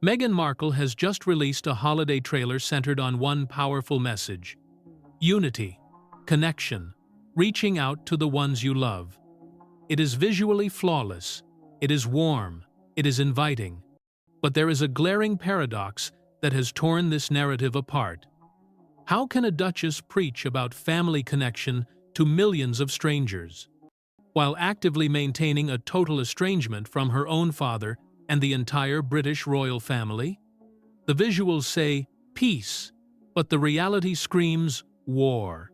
Meghan Markle has just released a holiday trailer centered on one powerful message: unity, connection, reaching out to the ones you love. It is visually flawless, it is warm, it is inviting. But there is a glaring paradox that has torn this narrative apart. How can a duchess preach about family connection to millions of strangers, while actively maintaining a total estrangement from her own father and the entire British royal family? The visuals say peace, but the reality screams war.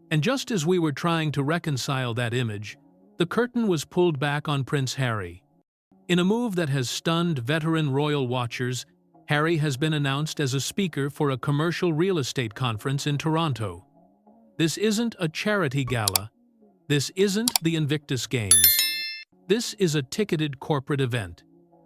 And just as we were trying to reconcile that image, the curtain was pulled back on Prince Harry. In a move that has stunned veteran royal watchers, Harry has been announced as a speaker for a commercial real estate conference in Toronto. This isn't a charity gala. This isn't the Invictus Games. This is a ticketed corporate event,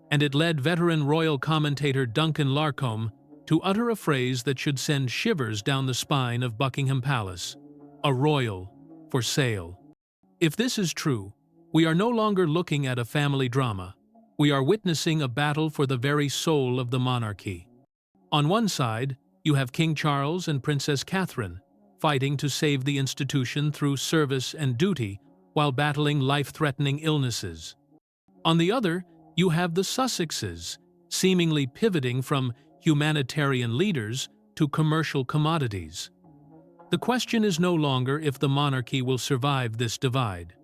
and it led veteran royal commentator Duncan Larcombe to utter a phrase that should send shivers down the spine of Buckingham Palace: a royal for sale. If this is true, we are no longer looking at a family drama. We are witnessing a battle for the very soul of the monarchy. On one side, you have King Charles and Princess Catherine, fighting to save the institution through service and duty while battling life-threatening illnesses. On the other, you have the Sussexes, seemingly pivoting from humanitarian leaders to commercial commodities. The question is no longer if the monarchy will survive this divide,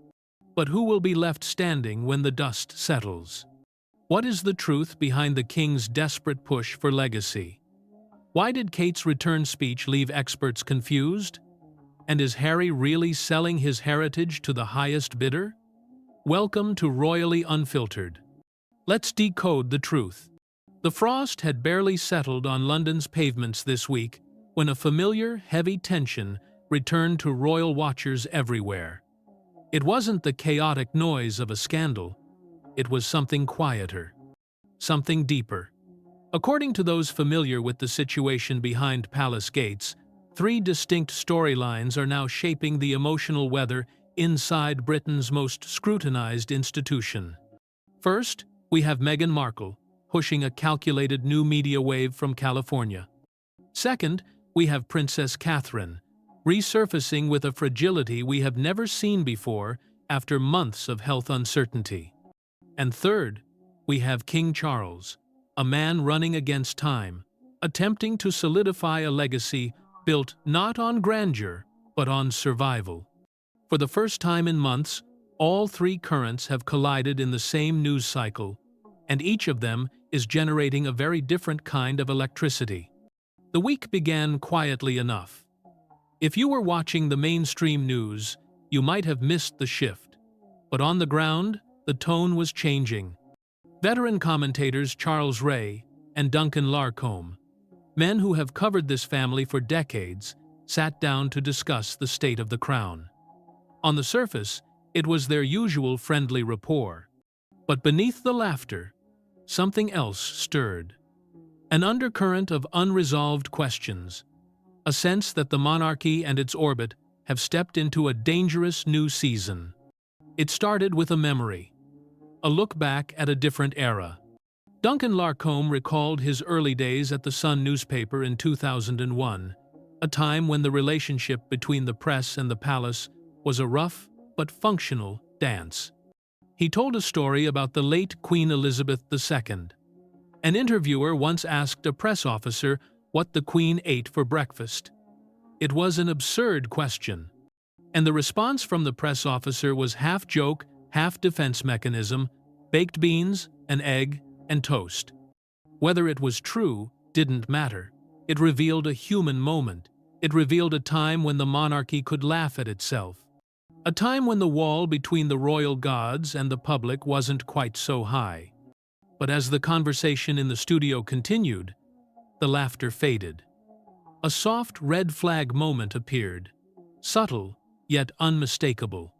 but who will be left standing when the dust settles. What is the truth behind the king's desperate push for legacy? Why did Kate's return speech leave experts confused? And is Harry really selling his heritage to the highest bidder? Welcome to Royally Unfiltered. Let's decode the truth. The frost had barely settled on London's pavements this week when a familiar, heavy tension returned to royal watchers everywhere. It wasn't the chaotic noise of a scandal. It was something quieter, something deeper. According to those familiar with the situation behind palace gates, 3 distinct storylines are now shaping the emotional weather inside Britain's most scrutinized institution. First, we have Meghan Markle, pushing a calculated new media wave from California. Second, we have Princess Catherine, resurfacing with a fragility we have never seen before after months of health uncertainty. And third, we have King Charles, a man running against time, attempting to solidify a legacy built not on grandeur, but on survival. For the first time in months, all 3 currents have collided in the same news cycle, and each of them is generating a very different kind of electricity. The week began quietly enough. If you were watching the mainstream news, you might have missed the shift. But on the ground, the tone was changing. Veteran commentators Charles Ray and Duncan Larcombe, men who have covered this family for decades, sat down to discuss the state of the crown. On the surface, it was their usual friendly rapport. But beneath the laughter, something else stirred. An undercurrent of unresolved questions, a sense that the monarchy and its orbit have stepped into a dangerous new season. It started with a memory, a look back at a different era. Duncan Larcombe recalled his early days at the Sun newspaper in 2001, a time when the relationship between the press and the palace was a rough but functional dance. He told a story about the late Queen Elizabeth II. An interviewer once asked a press officer what the Queen ate for breakfast. It was an absurd question, and the response from the press officer was half joke, half defense mechanism: baked beans, an egg, and toast. Whether it was true didn't matter. It revealed a human moment. It revealed a time when the monarchy could laugh at itself. A time when the wall between the royal gods and the public wasn't quite so high. But as the conversation in the studio continued, the laughter faded. A soft red flag moment appeared, subtle yet unmistakable.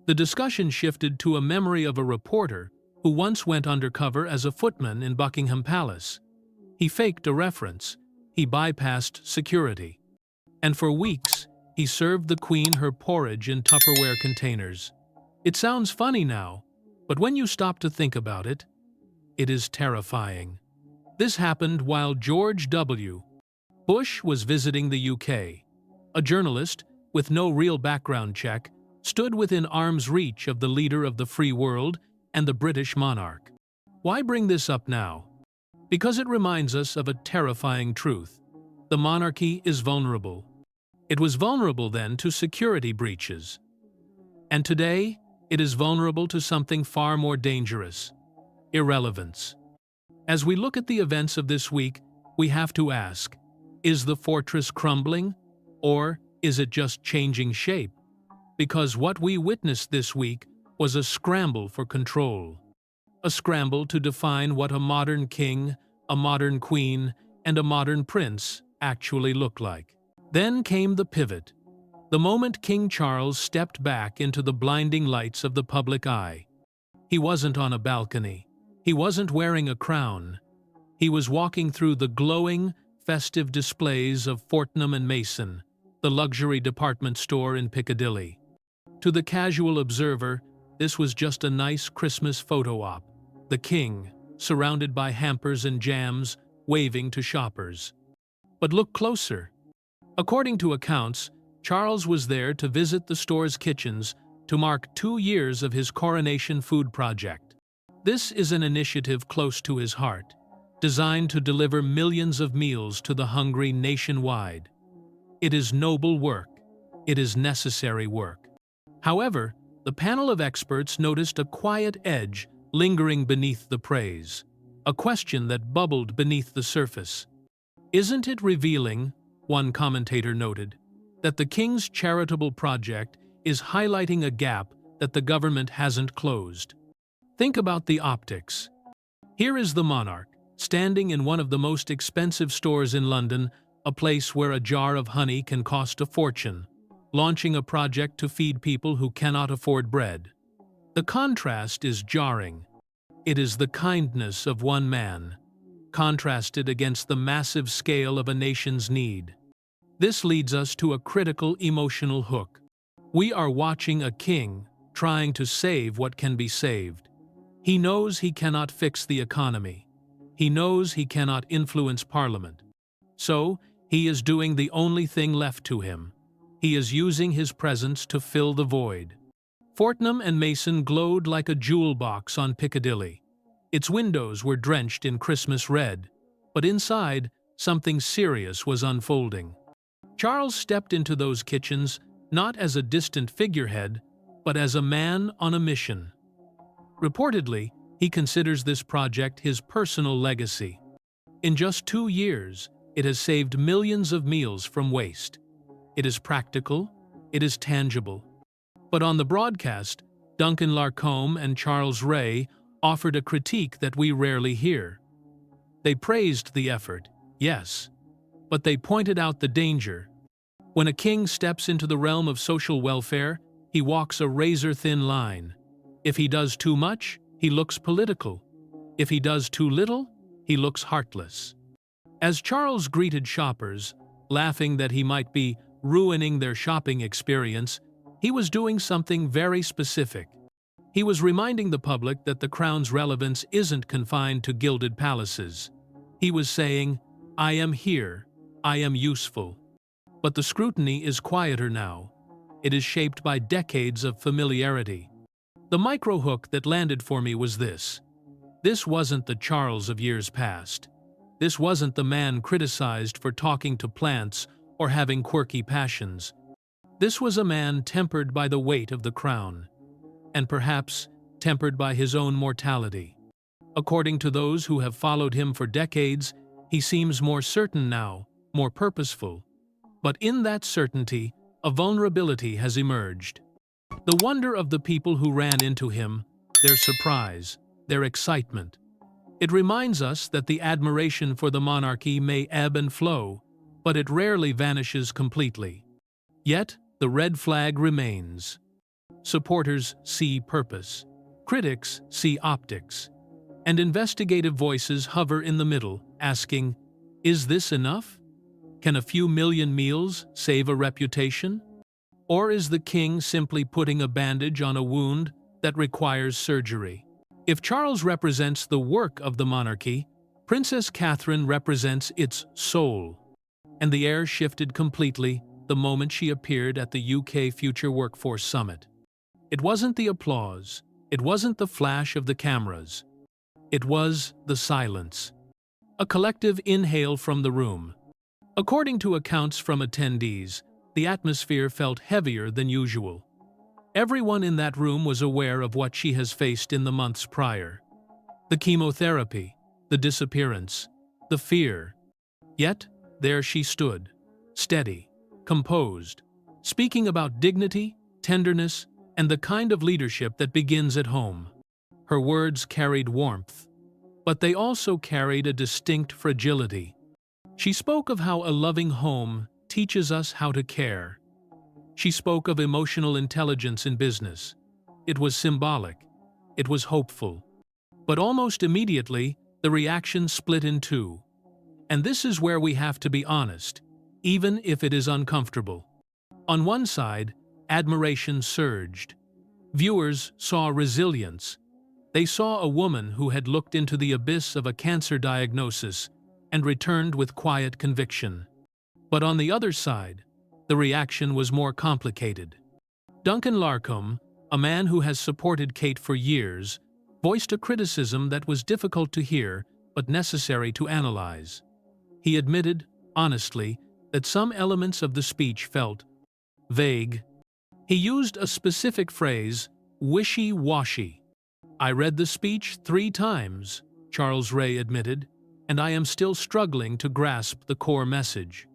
The discussion shifted to a memory of a reporter who once went undercover as a footman in Buckingham Palace. He faked a reference. He bypassed security. And for weeks, he served the Queen her porridge in Tupperware containers. It sounds funny now, but when you stop to think about it, it is terrifying. This happened while George W. Bush was visiting the UK. A journalist, with no real background check, stood within arm's reach of the leader of the free world and the British monarch. Why bring this up now? Because it reminds us of a terrifying truth. The monarchy is vulnerable. It was vulnerable then to security breaches. And today, it is vulnerable to something far more dangerous: irrelevance. As we look at the events of this week, we have to ask, is the fortress crumbling, or is it just changing shape? Because what we witnessed this week was a scramble for control. A scramble to define what a modern king, a modern queen, and a modern prince actually look like. Then came the pivot, the moment King Charles stepped back into the blinding lights of the public eye. He wasn't on a balcony. He wasn't wearing a crown. He was walking through the glowing, festive displays of Fortnum and Mason, the luxury department store in Piccadilly. To the casual observer, this was just a nice Christmas photo op. The king, surrounded by hampers and jams, waving to shoppers. But look closer. According to accounts, Charles was there to visit the store's kitchens to mark 2 years of his coronation food project. This is an initiative close to his heart, designed to deliver millions of meals to the hungry nationwide. It is noble work. It is necessary work. However, the panel of experts noticed a quiet edge lingering beneath the praise, a question that bubbled beneath the surface. Isn't it revealing, one commentator noted, that the king's charitable project is highlighting a gap that the government hasn't closed? Think about the optics. Here is the monarch, standing in one of the most expensive stores in London, a place where a jar of honey can cost a fortune, launching a project to feed people who cannot afford bread. The contrast is jarring. It is the kindness of one man, contrasted against the massive scale of a nation's need. This leads us to a critical emotional hook. We are watching a king trying to save what can be saved. He knows he cannot fix the economy. He knows he cannot influence Parliament. So, he is doing the only thing left to him. He is using his presence to fill the void. Fortnum and Mason glowed like a jewel box on Piccadilly. Its windows were drenched in Christmas red, but inside, something serious was unfolding. Charles stepped into those kitchens not as a distant figurehead, but as a man on a mission. Reportedly, he considers this project his personal legacy. In just 2 years, it has saved millions of meals from waste. It is practical, it is tangible. But on the broadcast, Duncan Larcombe and Charles Ray offered a critique that we rarely hear. They praised the effort, yes, but they pointed out the danger. When a king steps into the realm of social welfare, he walks a razor-thin line. If he does too much, he looks political. If he does too little, he looks heartless. As Charles greeted shoppers, laughing that he might be ruining their shopping experience, he was doing something very specific. He was reminding the public that the crown's relevance isn't confined to gilded palaces. He was saying, "I am here, I am useful." But the scrutiny is quieter now. It is shaped by decades of familiarity. The micro-hook that landed for me was this. This wasn't the Charles of years past. This wasn't the man criticized for talking to plants or having quirky passions. This was a man tempered by the weight of the crown, and perhaps tempered by his own mortality. According to those who have followed him for decades, he seems more certain now, more purposeful. But in that certainty, a vulnerability has emerged. The wonder of the people who ran into him, their surprise, their excitement. It reminds us that the admiration for the monarchy may ebb and flow, but it rarely vanishes completely. Yet, the red flag remains. Supporters see purpose, critics see optics, and investigative voices hover in the middle, asking, is this enough? Can a few million meals save a reputation? Or is the king simply putting a bandage on a wound that requires surgery? If Charles represents the work of the monarchy, Princess Catherine represents its soul, and the air shifted completely the moment she appeared at the UK Future Workforce Summit. It wasn't the applause, it wasn't the flash of the cameras. It was the silence. A collective inhale from the room. According to accounts from attendees, the atmosphere felt heavier than usual. Everyone in that room was aware of what she has faced in the months prior. The chemotherapy, the disappearance, the fear. Yet, there she stood, steady, composed, speaking about dignity, tenderness, and the kind of leadership that begins at home. Her words carried warmth, but they also carried a distinct fragility. She spoke of how a loving home teaches us how to care. She spoke of emotional intelligence in business. It was symbolic. It was hopeful. But almost immediately, the reaction split in two. And this is where we have to be honest, even if it is uncomfortable. On one side, admiration surged. Viewers saw resilience. They saw a woman who had looked into the abyss of a cancer diagnosis and returned with quiet conviction. But on the other side, the reaction was more complicated. Duncan Larcombe, a man who has supported Kate for years, voiced a criticism that was difficult to hear but necessary to analyze. He admitted, honestly, that some elements of the speech felt vague. He used a specific phrase, wishy-washy. "I read the speech 3 times," Charles Ray admitted, "and I am still struggling to grasp the core message."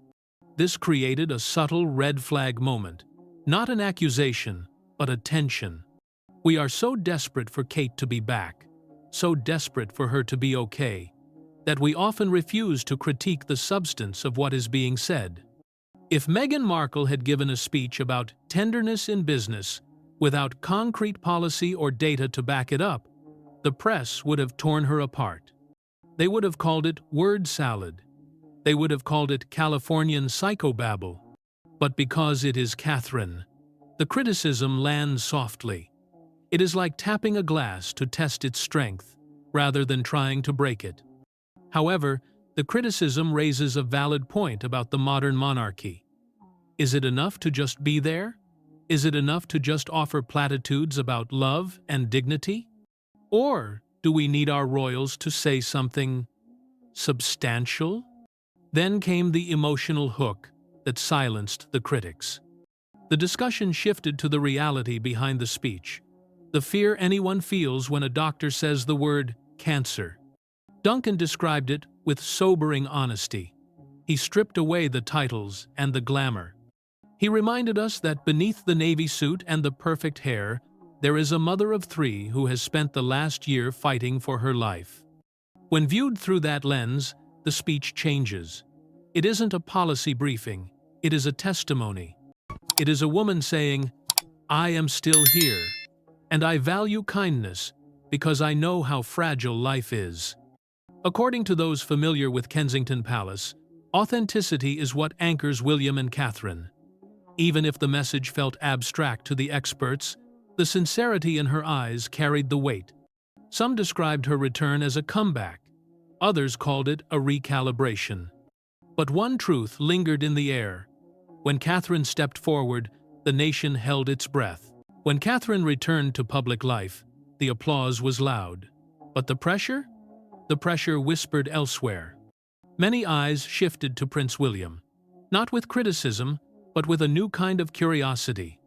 This created a subtle red flag moment, not an accusation, but a tension. We are so desperate for Kate to be back, so desperate for her to be okay, that we often refuse to critique the substance of what is being said. If Meghan Markle had given a speech about tenderness in business without concrete policy or data to back it up, the press would have torn her apart. They would have called it word salad. They would have called it Californian psychobabble. But because it is Catherine, the criticism lands softly. It is like tapping a glass to test its strength, rather than trying to break it. However, the criticism raises a valid point about the modern monarchy. Is it enough to just be there? Is it enough to just offer platitudes about love and dignity? Or do we need our royals to say something substantial? Then came the emotional hook that silenced the critics. The discussion shifted to the reality behind the speech, the fear anyone feels when a doctor says the word cancer. Duncan described it with sobering honesty. He stripped away the titles and the glamour. He reminded us that beneath the navy suit and the perfect hair, there is a mother of 3 who has spent the last year fighting for her life. When viewed through that lens, the speech changes. It isn't a policy briefing, it is a testimony. It is a woman saying, "I am still here, and I value kindness because I know how fragile life is." According to those familiar with Kensington Palace, authenticity is what anchors William and Catherine. Even if the message felt abstract to the experts, the sincerity in her eyes carried the weight. Some described her return as a comeback. Others called it a recalibration. But one truth lingered in the air. When Catherine stepped forward, the nation held its breath. When Catherine returned to public life, the applause was loud. But the pressure? The pressure whispered elsewhere. Many eyes shifted to Prince William, not with criticism, but with a new kind of curiosity.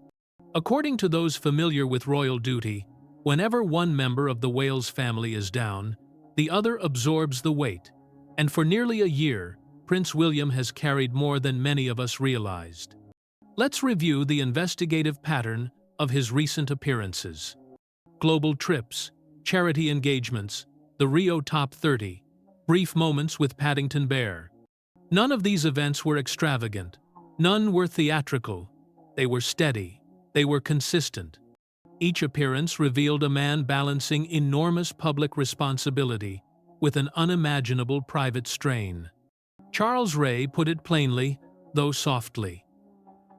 According to those familiar with royal duty, whenever one member of the Wales family is down, the other absorbs the weight, and for nearly a year, Prince William has carried more than many of us realized. Let's review the investigative pattern of his recent appearances. Global trips, charity engagements, the Rio Top 30, brief moments with Paddington Bear. None of these events were extravagant. None were theatrical. They were steady. They were consistent. Each appearance revealed a man balancing enormous public responsibility with an unimaginable private strain. Charles Ray put it plainly, though softly.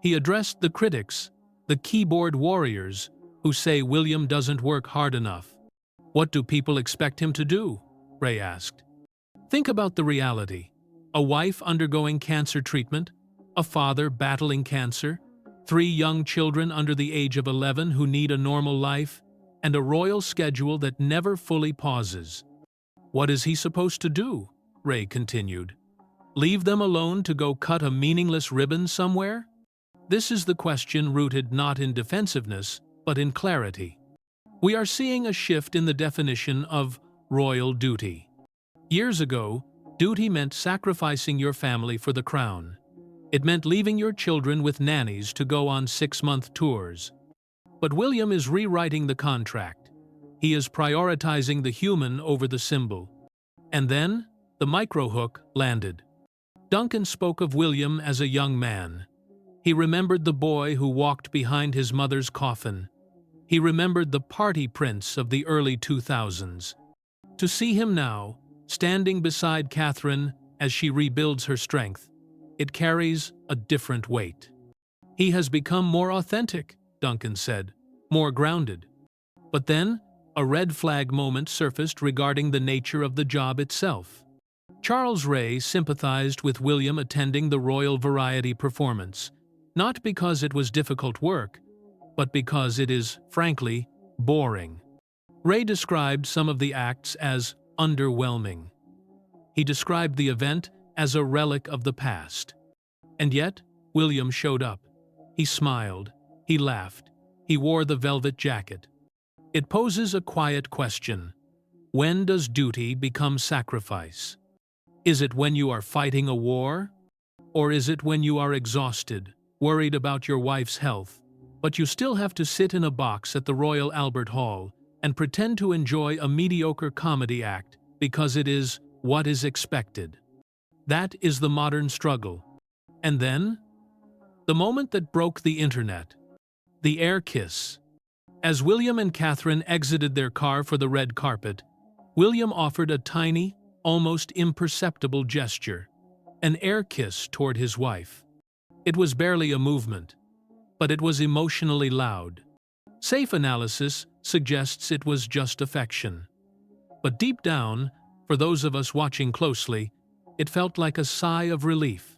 He addressed the critics, the keyboard warriors, who say William doesn't work hard enough. "What do people expect him to do?" Ray asked. Think about the reality. A wife undergoing cancer treatment, a father battling cancer, 3 young children under the age of 11 who need a normal life, and a royal schedule that never fully pauses. What is he supposed to do? Ray continued. Leave them alone to go cut a meaningless ribbon somewhere? This is the question rooted not in defensiveness, but in clarity. We are seeing a shift in the definition of royal duty. Years ago, duty meant sacrificing your family for the crown. It meant leaving your children with nannies to go on 6-month tours. But William is rewriting the contract. He is prioritizing the human over the symbol. And then, the microhook landed. Duncan spoke of William as a young man. He remembered the boy who walked behind his mother's coffin. He remembered the party prince of the early 2000s. To see him now, standing beside Catherine as she rebuilds her strength, it carries a different weight. He has become more authentic, Duncan said, more grounded. But then, a red flag moment surfaced regarding the nature of the job itself. Charles Ray sympathized with William attending the Royal Variety performance, not because it was difficult work, but because it is, frankly, boring. Ray described some of the acts as underwhelming. He described the event as a relic of the past. And yet, William showed up. He smiled. He laughed. He wore the velvet jacket. It poses a quiet question. When does duty become sacrifice? Is it when you are fighting a war? Or is it when you are exhausted, worried about your wife's health, but you still have to sit in a box at the Royal Albert Hall and pretend to enjoy a mediocre comedy act because it is what is expected? That is the modern struggle. And then, the moment that broke the internet, the air kiss. As William and Catherine exited their car for the red carpet, William offered a tiny, almost imperceptible gesture, an air kiss toward his wife. It was barely a movement, but it was emotionally loud. Safe analysis suggests it was just affection. But deep down, for those of us watching closely, it felt like a sigh of relief.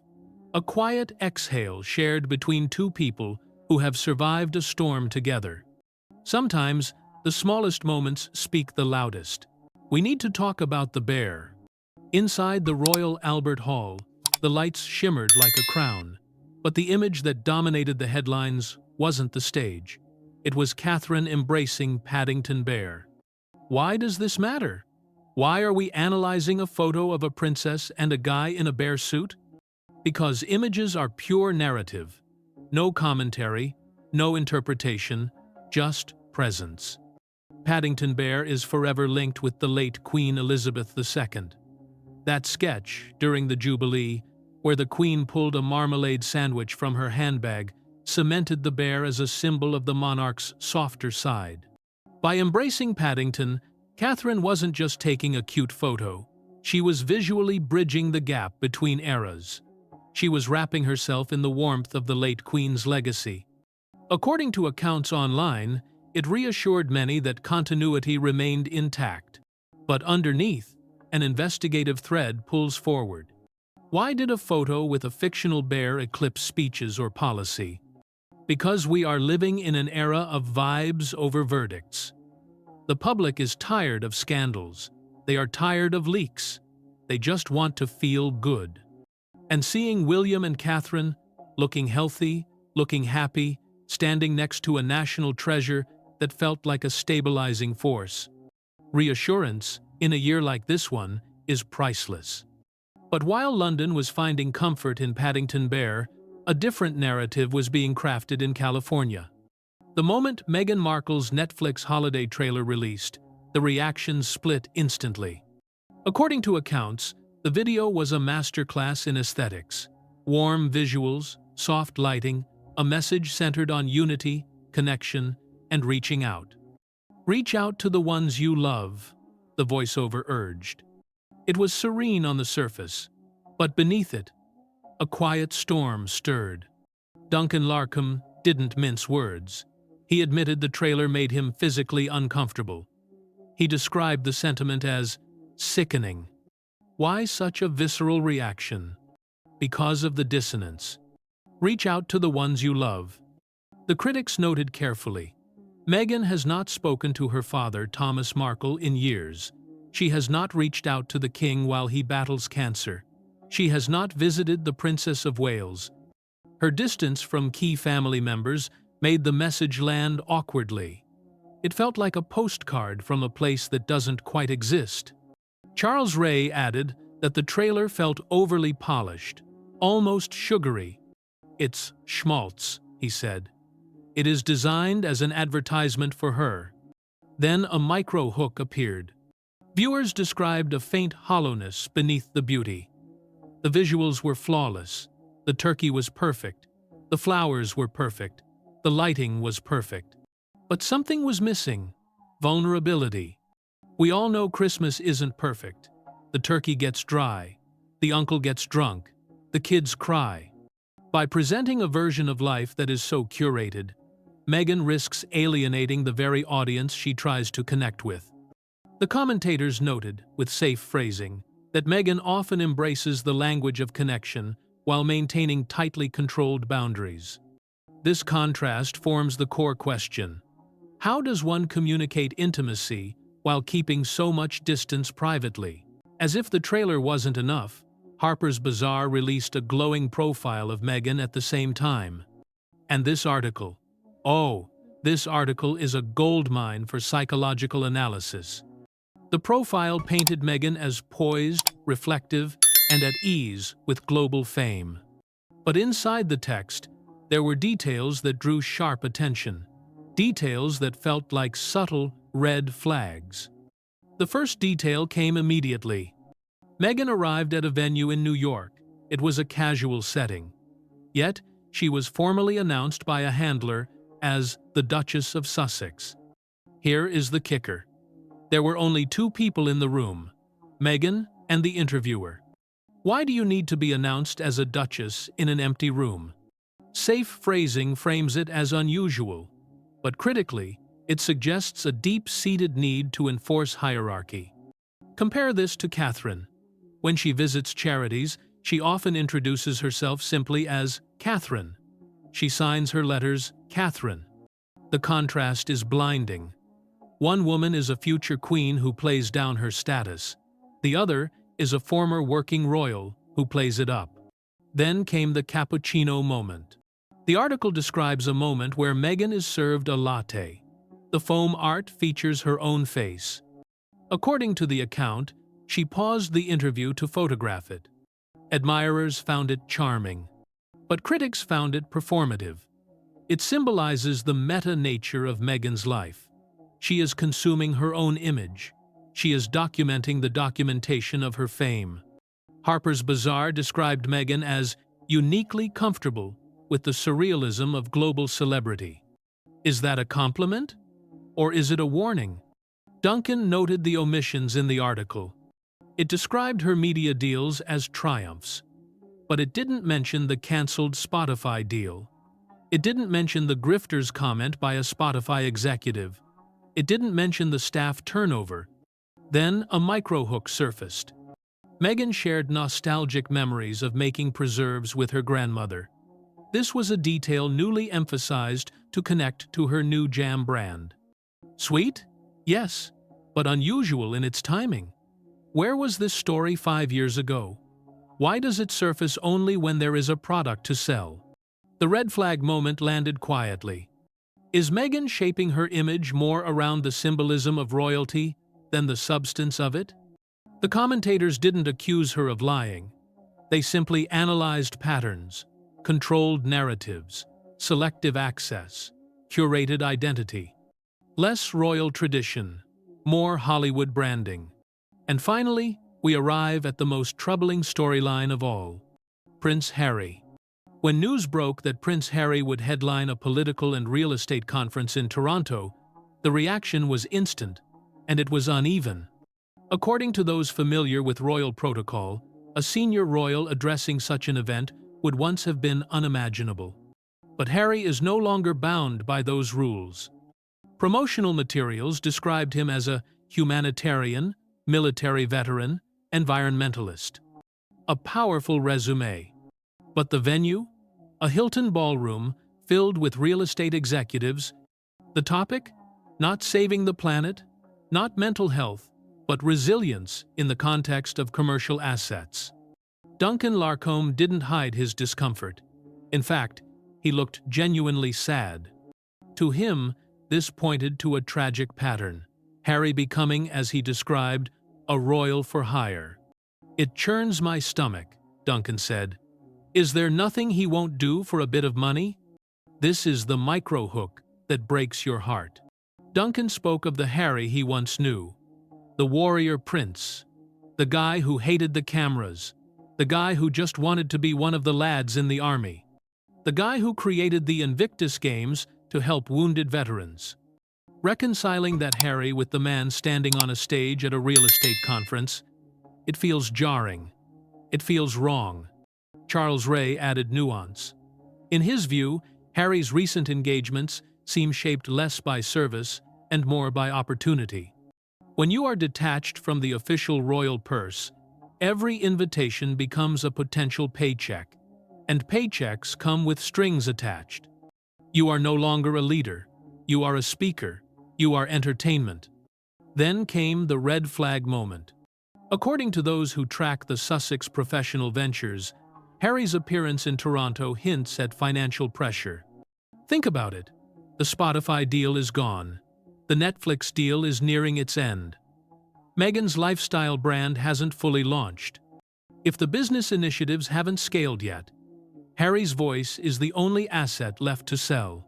A quiet exhale shared between 2 people who have survived a storm together. Sometimes, the smallest moments speak the loudest. We need to talk about the bear. Inside the Royal Albert Hall, the lights shimmered like a crown. But the image that dominated the headlines wasn't the stage. It was Catherine embracing Paddington Bear. Why does this matter? Why are we analyzing a photo of a princess and a guy in a bear suit? Because images are pure narrative. No commentary, no interpretation, just presence. Paddington Bear is forever linked with the late Queen Elizabeth II. That sketch, during the Jubilee, where the Queen pulled a marmalade sandwich from her handbag, cemented the bear as a symbol of the monarch's softer side. By embracing Paddington, Catherine wasn't just taking a cute photo. She was visually bridging the gap between eras. She was wrapping herself in the warmth of the late Queen's legacy. According to accounts online, it reassured many that continuity remained intact. But underneath, an investigative thread pulls forward. Why did a photo with a fictional bear eclipse speeches or policy? Because we are living in an era of vibes over verdicts. The public is tired of scandals. They are tired of leaks. They just want to feel good. And seeing William and Catherine, looking healthy, looking happy, standing next to a national treasure that felt like a stabilizing force. Reassurance, in a year like this one, is priceless. But while London was finding comfort in Paddington Bear, a different narrative was being crafted in California. The moment Meghan Markle's Netflix holiday trailer released, the reactions split instantly. According to accounts, the video was a masterclass in aesthetics. Warm visuals, soft lighting, a message centered on unity, connection, and reaching out. Reach out to the ones you love, the voiceover urged. It was serene on the surface, but beneath it, a quiet storm stirred. Duncan Larcombe didn't mince words. He admitted the trailer made him physically uncomfortable. He described the sentiment as sickening. Why such a visceral reaction? Because of the dissonance. Reach out to the ones you love. The critics noted carefully, Meghan has not spoken to her father, Thomas Markle, in years. She has not reached out to the king while he battles cancer. She has not visited the Princess of Wales. Her distance from key family members made the message land awkwardly. It felt like a postcard from a place that doesn't quite exist. Charles Ray added that the trailer felt overly polished, almost sugary. It's schmaltz, he said. It is designed as an advertisement for her. Then a micro hook appeared. Viewers described a faint hollowness beneath the beauty. The visuals were flawless. The turkey was perfect. The flowers were perfect. The lighting was perfect. But something was missing. Vulnerability. We all know Christmas isn't perfect. The turkey gets dry. The uncle gets drunk. The kids cry. By presenting a version of life that is so curated, Meghan risks alienating the very audience she tries to connect with. The commentators noted, with safe phrasing, that Meghan often embraces the language of connection while maintaining tightly controlled boundaries. This contrast forms the core question. How does one communicate intimacy while keeping so much distance privately? As if the trailer wasn't enough, Harper's Bazaar released a glowing profile of Meghan at the same time. And this article is a goldmine for psychological analysis. The profile painted Meghan as poised, reflective, and at ease with global fame. But inside the text, there were details that drew sharp attention. Details that felt like subtle red flags. The first detail came immediately. Meghan arrived at a venue in New York. It was a casual setting. Yet, she was formally announced by a handler as the Duchess of Sussex. Here is the kicker. There were only two people in the room, Meghan and the interviewer. Why do you need to be announced as a duchess in an empty room? Safe phrasing frames it as unusual, but critically, it suggests a deep-seated need to enforce hierarchy. Compare this to Catherine. When she visits charities, she often introduces herself simply as Catherine. She signs her letters Catherine. The contrast is blinding. One woman is a future queen who plays down her status. The other is a former working royal who plays it up. Then came the cappuccino moment. The article describes a moment where Meghan is served a latte. The foam art features her own face. According to the account, she paused the interview to photograph it. Admirers found it charming, but critics found it performative. It symbolizes the meta-nature of Meghan's life. She is consuming her own image. She is documenting the documentation of her fame. Harper's Bazaar described Meghan as uniquely comfortable with the surrealism of global celebrity. Is that a compliment? Or is it a warning? Duncan noted the omissions in the article. It described her media deals as triumphs. But it didn't mention the cancelled Spotify deal. It didn't mention the grifter's comment by a Spotify executive. It didn't mention the staff turnover. Then a microhook surfaced. Meghan shared nostalgic memories of making preserves with her grandmother. This was a detail newly emphasized to connect to her new jam brand. Sweet? Yes, but unusual in its timing. Where was this story 5 years ago? Why does it surface only when there is a product to sell? The red flag moment landed quietly. Is Meghan shaping her image more around the symbolism of royalty than the substance of it? The commentators didn't accuse her of lying. They simply analyzed patterns, controlled narratives, selective access, curated identity. Less royal tradition, more Hollywood branding. And finally, we arrive at the most troubling storyline of all, Prince Harry. When news broke that Prince Harry would headline a political and real estate conference in Toronto, the reaction was instant, and it was uneven. According to those familiar with royal protocol, a senior royal addressing such an event would once have been unimaginable. But Harry is no longer bound by those rules. Promotional materials described him as a humanitarian, military veteran, environmentalist. A powerful resume. But the venue? A Hilton ballroom filled with real estate executives. The topic? Not saving the planet, not mental health, but resilience in the context of commercial assets. Duncan Larcombe didn't hide his discomfort. In fact, he looked genuinely sad. To him, this pointed to a tragic pattern. Harry becoming, as he described, a royal for hire. "It churns my stomach," Duncan said. "Is there nothing he won't do for a bit of money?" This is the micro-hook that breaks your heart. Duncan spoke of the Harry he once knew. The warrior prince. The guy who hated the cameras. The guy who just wanted to be one of the lads in the army. The guy who created the Invictus Games to help wounded veterans. Reconciling that Harry with the man standing on a stage at a real estate conference, it feels jarring. It feels wrong. Charles Ray added nuance. In his view, Harry's recent engagements seem shaped less by service and more by opportunity. When you are detached from the official royal purse, every invitation becomes a potential paycheck, and paychecks come with strings attached. You are no longer a leader. You are a speaker. You are entertainment. Then came the red flag moment. According to those who track the Sussex professional ventures, Harry's appearance in Toronto hints at financial pressure. Think about it. The Spotify deal is gone. The Netflix deal is nearing its end. Meghan's lifestyle brand hasn't fully launched. If the business initiatives haven't scaled yet, Harry's voice is the only asset left to sell.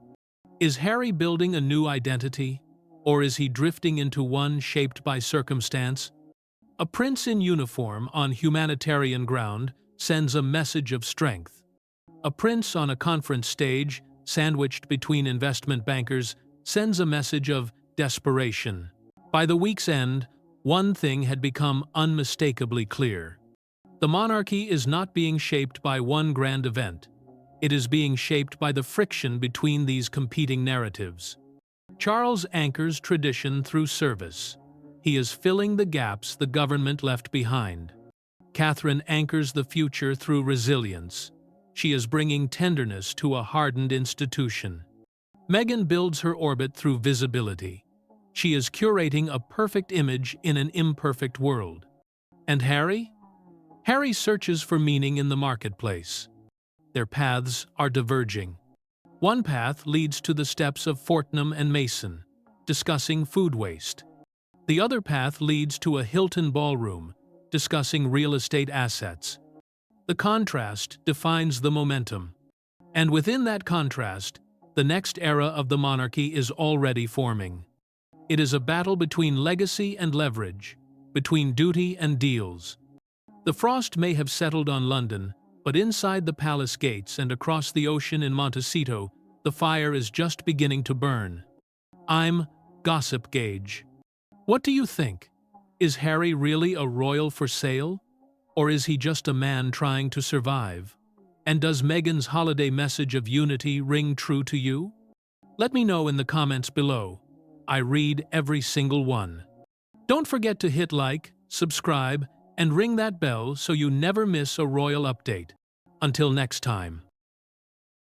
Is Harry building a new identity, or is he drifting into one shaped by circumstance? A prince in uniform on humanitarian ground sends a message of strength. A prince on a conference stage, sandwiched between investment bankers, sends a message of desperation. By the week's end, one thing had become unmistakably clear. The monarchy is not being shaped by one grand event. It is being shaped by the friction between these competing narratives. Charles anchors tradition through service. He is filling the gaps the government left behind. Catherine anchors the future through resilience. She is bringing tenderness to a hardened institution. Meghan builds her orbit through visibility. She is curating a perfect image in an imperfect world. And Harry? Harry searches for meaning in the marketplace. Their paths are diverging. One path leads to the steps of Fortnum and Mason, discussing food waste. The other path leads to a Hilton ballroom, discussing real estate assets. The contrast defines the momentum. And within that contrast, the next era of the monarchy is already forming. It is a battle between legacy and leverage, between duty and deals. The frost may have settled on London, but inside the palace gates and across the ocean in Montecito, the fire is just beginning to burn. I'm Gossip Gauge. What do you think? Is Harry really a royal for sale? Or is he just a man trying to survive? And does Meghan's holiday message of unity ring true to you? Let me know in the comments below. I read every single one. Don't forget to hit like, subscribe, and ring that bell so you never miss a royal update. Until next time.